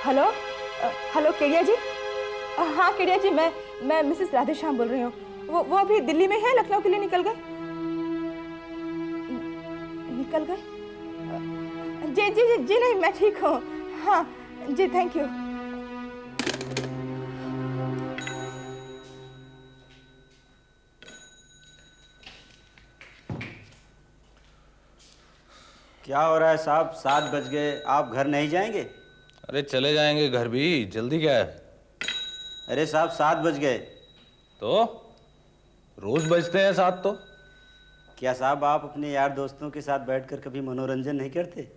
Hello hello Kedia जी। हाँ केडिया जी, मैं Mrs Radheshyam बोल रही हूँ। वो अभी दिल्ली में है, लखनऊ के लिए निकल गए। निकल गए? जी जी जी जी नहीं, मैं ठीक हूँ। हाँ जी, थैंक यू। क्या हो रहा है साहब? 7 बज गए, आप घर नहीं जाएंगे? अरे चले जाएंगे घर भी, जल्दी क्या है? अरे साहब 7 बज गए। तो रोज बजते हैं 7 तो। क्या साहब आप अपने यार दोस्तों के साथ बैठकर कभी मनोरंजन नहीं करते?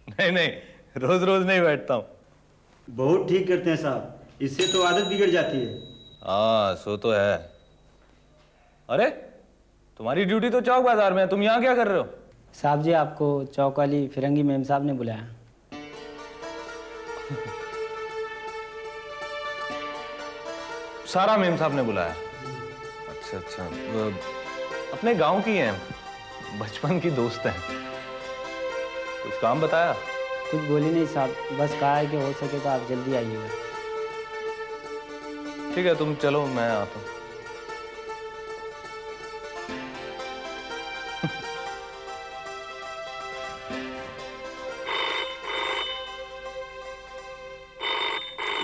नहीं नहीं, रोज रोज नहीं बैठता हूँ। बहुत ठीक करते हैं साहब, इससे तो आदत बिगड़ जाती है। हाँ सो तो है। अरे तुम्हारी ड्यूटी तो चौक बाजार में है, तुम यहाँ क्या कर रहे हो? साहब जी, आपको चौक वाली फिरंगी मैम साहब ने बुलाया। सारा मेम साहब ने बुलाया? अच्छा अच्छा, वो अपने गांव की हैं, बचपन की दोस्त हैं। कुछ काम बताया? कुछ बोली नहीं साहब, बस कहा है कि हो सके तो आप जल्दी आइएगा। ठीक है तुम चलो, मैं आता हूँ।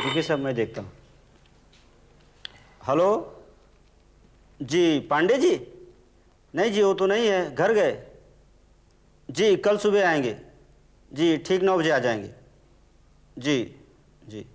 रुकिए साहब, मैं देखता हूँ। हेलो जी, पांडे जी? नहीं जी, वो तो नहीं है, घर गए जी। कल सुबह आएंगे जी, ठीक 9 बजे आ जाएंगे जी। जी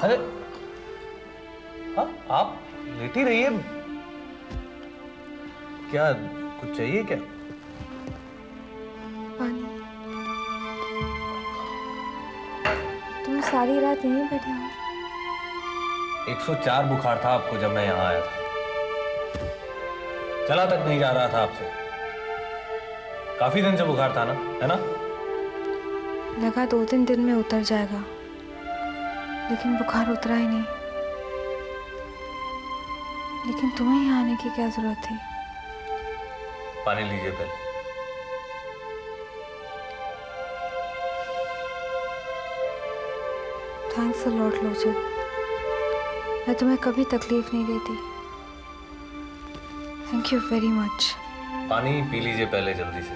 अरे हाँ, आप लेटी रहिए। क्या कुछ चाहिए क्या? पानी। तुम सारी रात यहीं बैठे हो? 104 बुखार था आपको जब मैं यहाँ आया था। चला तक नहीं जा रहा था आपसे। काफी दिन से बुखार था ना, है ना? लगा 2-3 दिन में उतर जाएगा, लेकिन बुखार उतरा ही नहीं। लेकिन तुम्हें यहाँ आने की क्या जरूरत थी? पानी लीजिए पहले। थैंक्स अ लॉट लोचन, मैं तुम्हें कभी तकलीफ नहीं देती। Thank you very much. पानी पी लीजिए पहले जल्दी से।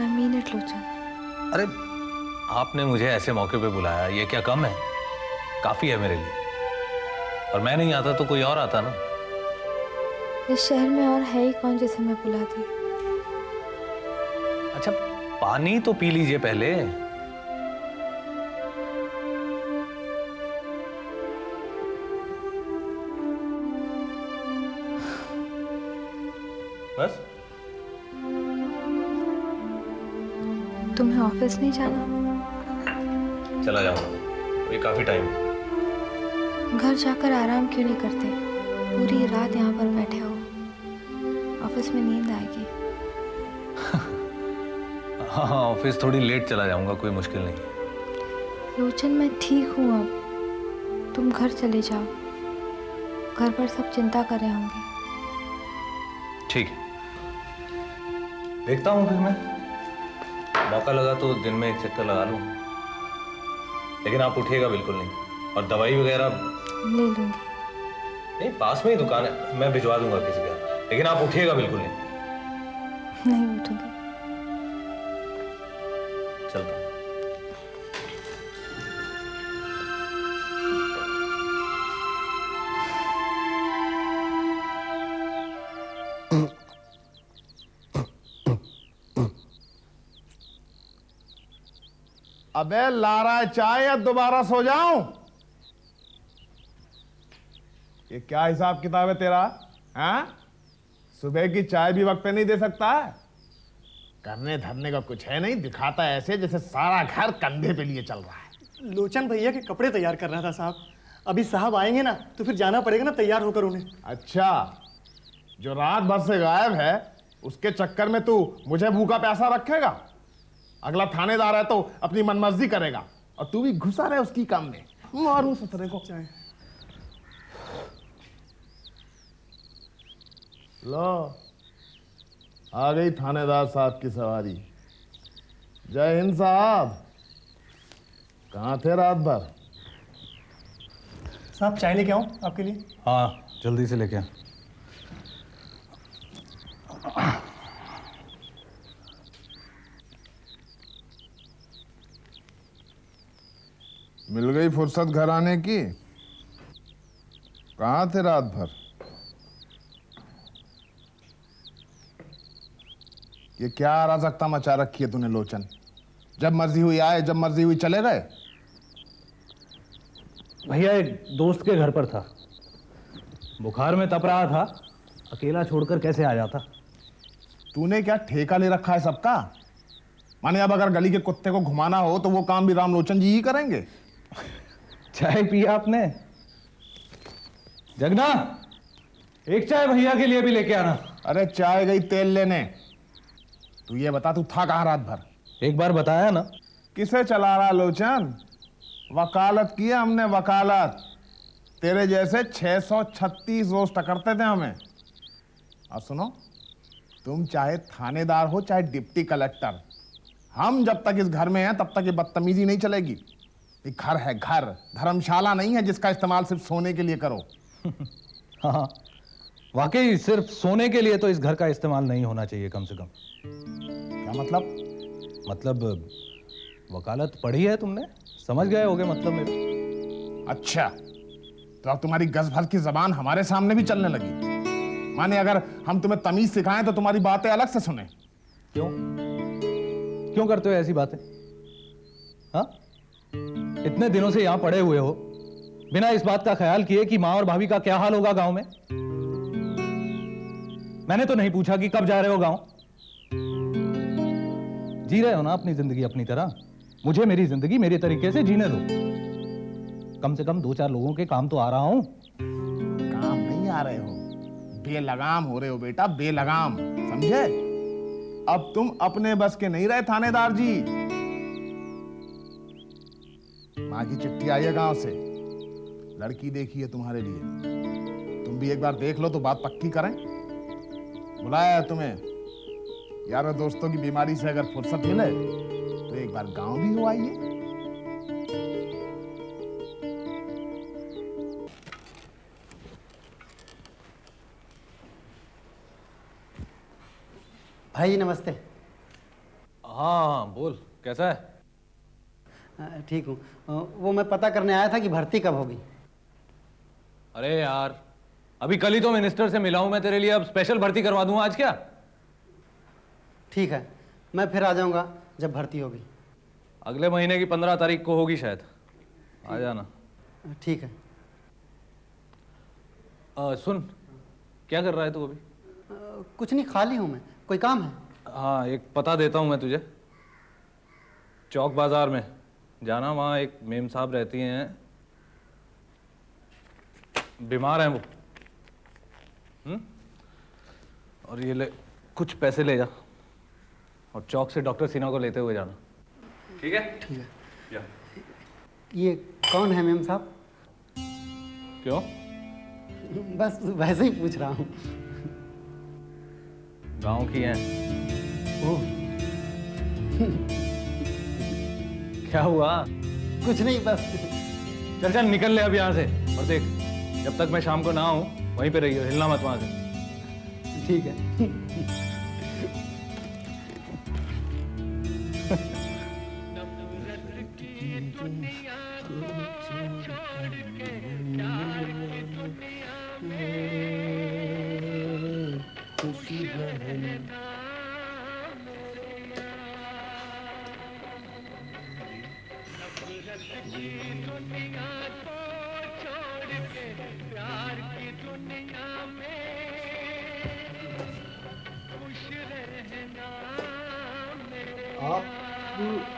आई मीन इट लोचन। अरे आपने मुझे ऐसे मौके पे बुलाया, ये क्या कम है? काफी है मेरे लिए। और मैं नहीं आता तो कोई और आता ना। इस शहर में और है ही कौन जिसे मैं बुलाती। अच्छा पानी तो पी लीजिए पहले। बस। तुम्हें ऑफिस नहीं जाना? चला जाऊंगा, ये काफी टाइम है। घर जाकर आराम क्यों नहीं करते? पूरी रात यहाँ पर बैठे हो, ऑफिस में नींद आएगी। हाँ हाँ, ऑफिस थोड़ी लेट चला जाऊंगा, कोई मुश्किल नहीं। लोचन मैं ठीक हूँ अब, तुम घर चले जाओ, घर पर सब चिंता कर रहे होंगे। ठीक है, देखता हूँ फिर मैं, मौका लगा तो दिन में एक चक्कर लगा लूँ। लेकिन आप उठिएगा बिल्कुल नहीं, और दवाई वगैरह ले लूँगी। नहीं, पास में ही दुकान है, मैं भिजवा दूंगा किसी का, लेकिन आप उठिएगा बिल्कुल नहीं। नहीं उठूंगी। चलता हूँ। अबे ला रहा है चाय या दोबारा सो जाऊं? ये क्या हिसाब किताब है तेरा? हाँ, सुबह की चाय भी वक्त पे नहीं दे सकता है? करने धरने का कुछ है नहीं, दिखाता है ऐसे जैसे सारा घर कंधे पे लिए चल रहा है। लोचन भैया के कपड़े तैयार कर रहा था साहब। अभी साहब आएंगे ना तो फिर जाना पड़ेगा ना तैयार होकर उन्हें। अच्छा, जो रात भर से गायब है उसके चक्कर में तू मुझे भूखा प्यासा रखेगा? अगला थानेदार है तो अपनी मनमर्जी करेगा और तू भी घुसा रहे उसकी काम में। मारू सतरे को। चाय लो, आ गई थानेदार साहब की सवारी। जय हिंद साहब, कहाँ थे रात भर? साहब चाय लेके आऊं आपके लिए? हाँ, जल्दी से लेके आ। मिल गई फुर्सत घर आने की? कहाँ थे रात भर? ये क्या अराजकता मचा रखी है तूने लोचन? जब मर्जी हुई आए, जब मर्जी हुई चले गए। भैया एक दोस्त के घर पर था, बुखार में तप रहा था, अकेला छोड़कर कैसे आ जाता। तूने क्या ठेका ले रखा है सबका? माने अब अगर गली के कुत्ते को घुमाना हो तो वो काम भी रामलोचन जी ही करेंगे। चाय पिया आपने? जगना, एक चाय भैया के लिए भी लेके आना। अरे चाय गई तेल लेने। तू ये बता, तू था कहाँ रात भर? एक बार बताया ना। किसे चला रहा लोचन? वकालत की है हमने, वकालत। तेरे जैसे 636 रोज टकरते थे हमें। और सुनो, तुम चाहे थानेदार हो चाहे डिप्टी कलेक्टर, हम जब तक इस घर में हैं तब तक ये बदतमीजी नहीं चलेगी। ये घर है, घर, धर्मशाला नहीं है जिसका इस्तेमाल सिर्फ सोने के लिए करो। हाँ, वाकई सिर्फ सोने के लिए तो इस घर का इस्तेमाल नहीं होना चाहिए कम से कम। क्या मतलब? मतलब वकालत पढ़ी है तुमने, समझ गए होगे मतलब मेरा। अच्छा, तो अब तुम्हारी गज भर की जबान हमारे सामने भी चलने लगी। माने अगर हम तुम्हें तमीज सिखाएं तो तुम्हारी बातें अलग से सुने। क्यों क्यों करते हो ऐसी बातें? हाँ, इतने दिनों से यहां पड़े हुए हो बिना इस बात का ख्याल किए कि माँ और भाभी का क्या हाल होगा गांव में। मैंने तो नहीं पूछा कि कब जा रहे हो गांव। जी रहे हो ना अपनी जिंदगी अपनी तरह, मुझे मेरी जिंदगी मेरे तरीके से जीने दो। कम से कम 2-4 लोगों के काम तो आ रहा हूं। काम नहीं आ रहे हो, बेलगाम हो रहे हो बेटा, बेलगाम, समझे? अब तुम अपने बस के नहीं रहे थानेदार जी। माँ की चिट्ठी आई है गांव से, लड़की देखी है तुम्हारे लिए। तुम भी एक बार देख लो तो बात पक्की करें। बुलाया है तुम्हें। यारों दोस्तों की बीमारी से अगर फुर्सत मिले तो एक बार गांव भी हो आइए। भाई नमस्ते। हाँ, बोल, कैसा है? ठीक हूँ। वो मैं पता करने आया था कि भर्ती कब होगी। अरे यार, अभी कल ही तो मिनिस्टर से मिला हूं मैं तेरे लिए, अब स्पेशल भर्ती करवा दूंगा आज क्या? ठीक है, मैं फिर आ जाऊँगा जब भर्ती होगी। अगले महीने की 15 तारीख को होगी शायद, आ जाना। ठीक है। सुन, क्या कर रहा है तू अभी? कुछ नहीं, खाली हूँ मैं। कोई काम है? हाँ, एक पता देता हूँ मैं तुझे, चौक बाजार में जाना, वहाँ एक मेम साहब रहती हैं, बीमार हैं वो। और ये ले, कुछ पैसे ले जा। और चौक से डॉक्टर सिन्हा को लेते हुए जाना। ठीक है? ठीक है। या। ये कौन है मेम साहब? क्यों? बस वैसे ही पूछ रहा हूँ। गांव की हैं। ओह, क्या हुआ? कुछ नहीं, बस। चल चल निकल ले अब यहाँ से। और देख, जब तक मैं शाम को ना आऊं वहीं पे रहियो, हिलना मत वहां से। ठीक है।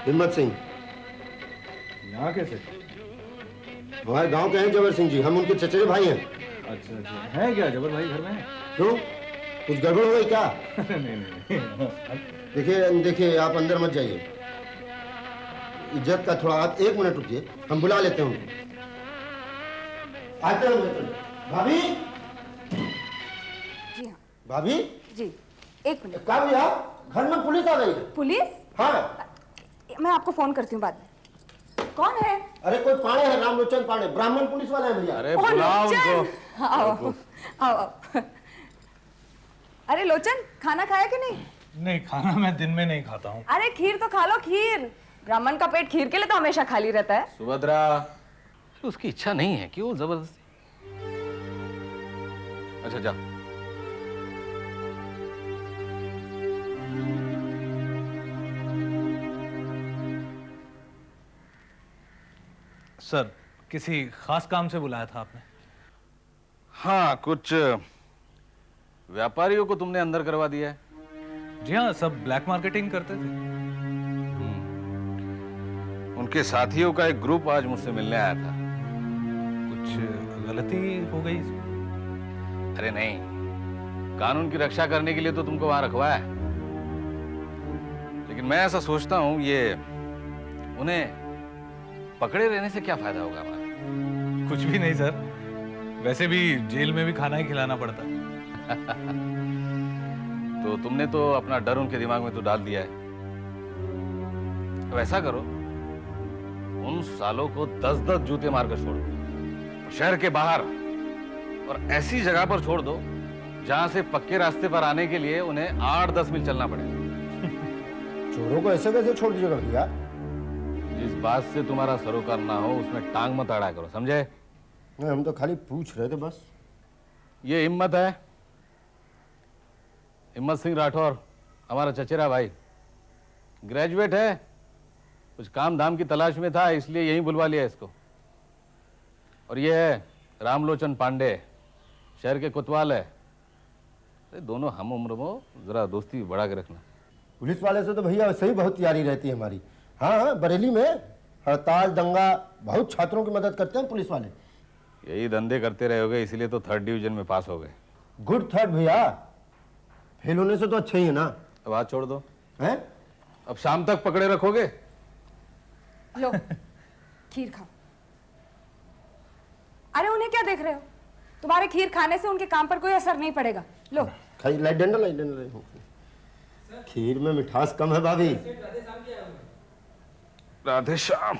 हिम्मत सिंह यहाँ कैसे? हमारे गांव के हैं जबर सिंह जी, हम उनके चचेरे भाई हैं। अच्छा अच्छा, है क्या जबर भाई घर में है? क्यों, कुछ गड़बड़ हो गई क्या? नहीं नहीं। देखिए देखिए, आप अंदर मत जाइए, इज्जत का थोड़ा, आप 1 मिनट रुकिए, हम बुला लेते हैं उनको। आते हैं भाभी। जी हाँ भाभी जी, 1 मिनट। क्या भैया, घर में पुलिस आ गई है। पुलिस? हाँ, मैं आपको फोन करती हूँ बाद में। कौन है? अरे कोई पांडे है, रामलोचन पांडे, ब्राह्मण पुलिस वाले हैं भैया। अरे ओ, बुलाओ लोचन! उनको। आओ आओ आओ। अरे लोचन, खाना खाया कि नहीं? नहीं, खाना मैं दिन में नहीं खाता हूँ। अरे खीर तो खा लो, खीर। ब्राह्मण का पेट खीर के लिए तो हमेशा खाली रहता है। सुभद्रा, उसकी इच्छा नहीं है, क्यों जबरदस्ती? अच्छा जा। सर, किसी खास काम से बुलाया था आपने? हाँ, कुछ व्यापारियों को तुमने अंदर करवा दिया है। जी हाँ, सब ब्लैक मार्केटिंग करते थे। उनके साथियों का एक ग्रुप आज मुझसे मिलने आया था। कुछ गलती हो गई इसमें? अरे नहीं, कानून की रक्षा करने के लिए तो तुमको वहां रखवाया है, लेकिन मैं ऐसा सोचता हूं, ये उन्हें पकड़े रहने से क्या फायदा होगा हमारा? कुछ भी नहीं सर, वैसे भी जेल में भी खाना ही खिलाना पड़ता है। तो तुमने तो अपना डर उनके दिमाग में तो डाल दिया है। अब ऐसा करो, उन सालों को 10-10 जूते मारकर छोड़ दो, शहर के बाहर और ऐसी जगह पर छोड़ दो जहां से पक्के रास्ते पर आने के लिए उन्हें 8-10 मील चलना पड़ेगा। चोरों को ऐसे कैसे छोड़ दीजिएगा भैया? जिस बात से तुम्हारा सरोकार ना हो उसमें टांग मत अड़ा करो, समझे? नहीं, हम तो खाली पूछ रहे थे बस। ये हिम्मत है, हिम्मत सिंह राठौर, हमारा चचेरा भाई, ग्रेजुएट है, कुछ काम धाम की तलाश में था, इसलिए यहीं बुलवा लिया इसको। और ये है रामलोचन पांडे, शहर के कोतवाल है। दोनों हम उम्र में, जरा दोस्ती बढ़ा के रखना। पुलिस वाले से तो भैया वैसे ही बहुत यारी रहती है हमारी। हाँ, बरेली में हड़ताल दंगा, बहुत छात्रों की मदद करते हैं पुलिस वाले। यही धंधे करते रहोगे, इसलिए तो 3rd डिवीजन में पास हो गए। गुड 3rd भैया, फेल होने से तो अच्छा ही है ना। अब हाथ छोड़ दो। हैं? अब शाम तक पकड़े रखोगे? लो खीर खाओ। अरे उन्हें क्या देख रहे हो? तुम्हारे खीर खाने से उनके काम पर कोई असर नहीं पड़ेगा। लो खाई, लाइट डंडा। खीर में मिठास कम है भाभी। राधे श्याम।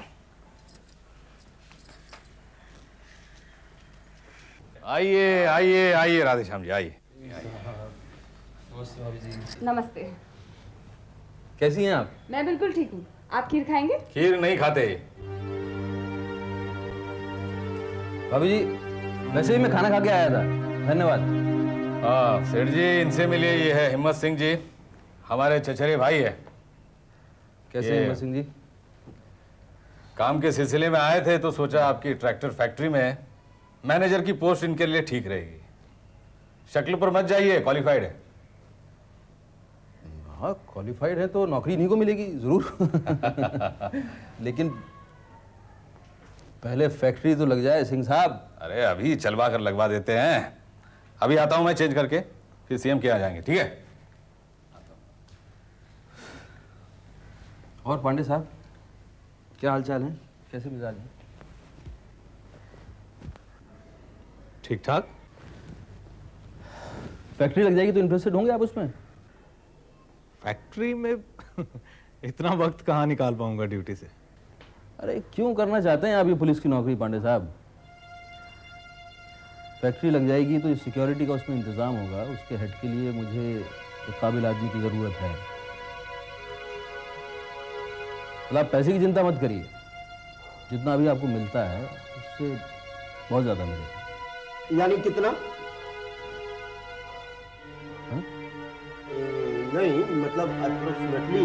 आइए आइए आइए राधे श्याम जी, आइए। नमस्ते। कैसी हैं आप? मैं बिल्कुल ठीक हूँ। आप खीर खाएंगे? खीर नहीं खाते। भाभी जी, वैसे ही मैं खाना खा के आया था, धन्यवाद। हाँ सेठ जी, इनसे मिलिए, ये है हिम्मत सिंह जी, हमारे चचेरे भाई है। कैसे हिम्मत सिंह जी? काम के सिलसिले में आए थे तो सोचा आपकी ट्रैक्टर फैक्ट्री में मैनेजर की पोस्ट इनके लिए ठीक रहेगी। शक्ल पर मत जाइए, क्वालिफाइड है। हाँ, क्वालिफाइड है तो नौकरी नहीं को मिलेगी जरूर। लेकिन पहले फैक्ट्री तो लग जाए सिंह साहब। अरे अभी चलवा कर लगवा देते हैं। अभी आता हूं मैं चेंज करके, फिर सीएम के आ जाएंगे, ठीक है? और पांडे साहब, क्या हालचाल है? कैसे मिजाज है? ठीक ठाक। फैक्ट्री लग जाएगी तो इंटरेस्टेड होंगे आप उसमें? फैक्ट्री में इतना वक्त कहाँ निकाल पाऊंगा ड्यूटी से। अरे क्यों करना चाहते हैं आप ये पुलिस की नौकरी पांडे साहब? फैक्ट्री लग जाएगी तो सिक्योरिटी का उसमें इंतजाम होगा, उसके हेड के लिए मुझे एक काबिल आदमी की ज़रूरत है। तो आप पैसे की चिंता मत करिए, जितना अभी आपको मिलता है उससे बहुत ज़्यादा मिलेगा। यानी कितना? हाँ? नहीं मतलब अप्रोक्सीमेटली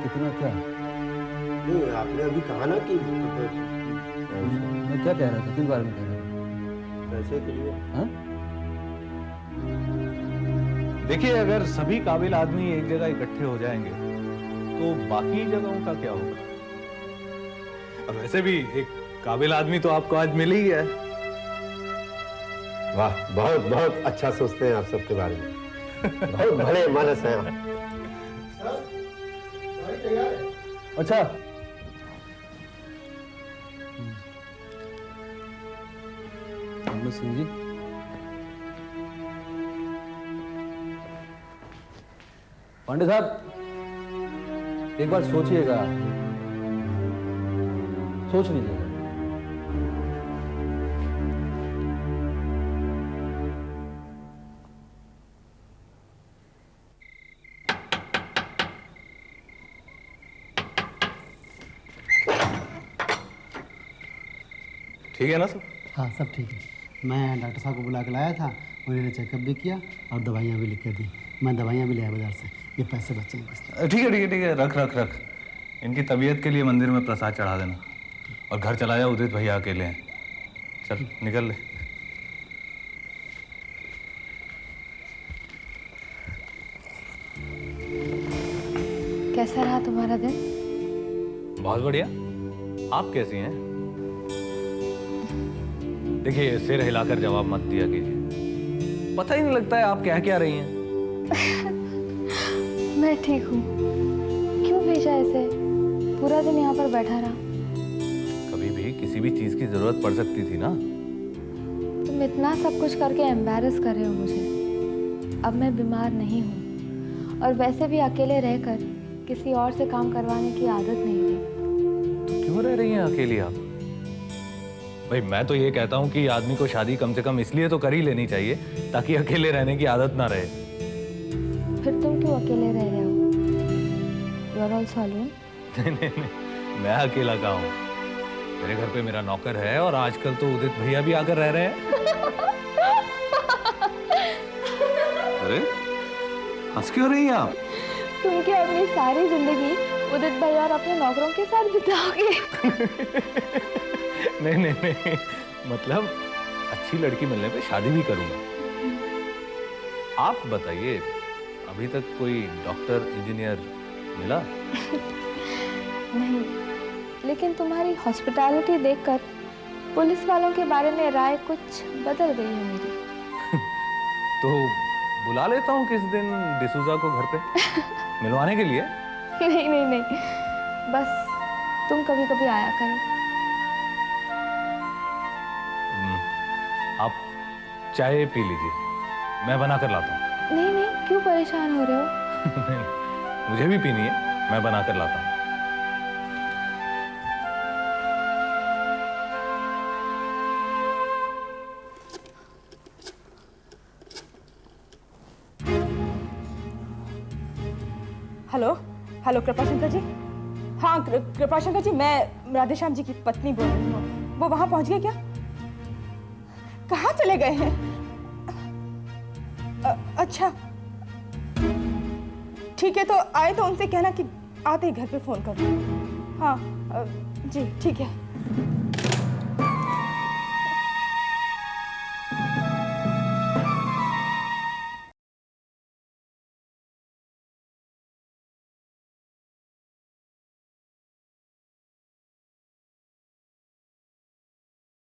कितना क्या? नहीं, आपने अभी कहा ना कि मैं क्या कह रहा था, किस बारे में कह रहा था? पैसे के लिए। हाँ? देखिए, अगर सभी काबिल आदमी एक जगह इकट्ठे हो जाएंगे तो बाकी जगहों का क्या होगा? और वैसे भी एक काबिल आदमी तो आपको आज मिल ही गया है। वाह, बहुत बहुत अच्छा सोचते हैं आप सबके बारे में। बहुत भले मानस हैं आप। अच्छा, मोहम्मद सिंह जी, पांडे साहब एक बार सोचिएगा, सोच लीजिएगा। ठीक है ना सब? हाँ सब ठीक है। मैं डॉक्टर साहब को बुला के लाया था, उन्होंने चेकअप भी किया और दवाइयाँ भी लिख कर दी। मैं दवाइयाँ भी लिया बाजार से, ये पैसे बचे हैं। ठीक है ठीक है ठीक है, रख रख रख। इनकी तबीयत के लिए मंदिर में प्रसाद चढ़ा देना और घर चला जा, उदित भैया अकेले हैं। चल निकल ले। कैसा रहा तुम्हारा दिन? बहुत बढ़िया। आप कैसी हैं? देखिए, सिर हिलाकर जवाब मत दिया कीजिए, पता ही नहीं लगता है आप क्या रही हैं। मैं ठीक हूँ। क्यों भेजा ऐसे? पूरा दिन यहाँ पर बैठा रहा। कभी भी किसी भी चीज की जरूरत पड़ सकती थी ना। तुम इतना सब कुछ करके एम्बैरस कर रहे हो मुझे। अब मैं बीमार नहीं हूँ और वैसे भी अकेले रहकर किसी और से काम करवाने की आदत नहीं थी। तो क्यों रह रही हैं अकेली आप? भाई मैं तो ये कहता हूँ कि आदमी को शादी कम से कम इसलिए तो कर ही लेनी चाहिए ताकि अकेले रहने की आदत ना रहे। फिर तुम क्यों अकेले रह रहे हो? You are also alone? नहीं, मैं अकेला कहाँ हूँ? मेरे घर पे मेरा नौकर है और आजकल तो उदित भैया भी आकर रह रहे हैं। अरे हंस क्यों रही हैं आप? तुम क्या अपनी सारी जिंदगी उदित भैया और अपने नौकरों के साथ बिताओगे? नहीं, मतलब अच्छी लड़की मिलने पे शादी भी करूंगा। आप बताइए, अभी तक कोई डॉक्टर इंजीनियर मिला? नहीं, लेकिन तुम्हारी हॉस्पिटैलिटी देखकर पुलिस वालों के बारे में राय कुछ बदल गई है मेरी। तो बुला लेता हूँ किस दिन डिसूजा को घर पे मिलवाने के लिए। नहीं, बस तुम कभी कभी आया करो। आप चाय पी लीजिए, मैं बना कर लाता हूँ। नहीं, क्यों परेशान हो रहे हो? मुझे भी पीनी है, मैं बना कर लाता हूँ। हेलो कृपाशंकर जी। हाँ कृपाशंकर जी, मैं राधेश्याम जी की पत्नी बोल रही हूँ। वो वहां पहुंच गए क्या? कहाँ चले गए हैं? अच्छा ठीक है, तो आए तो उनसे कहना कि आते ही घर पे फोन करो। हाँ जी ठीक है।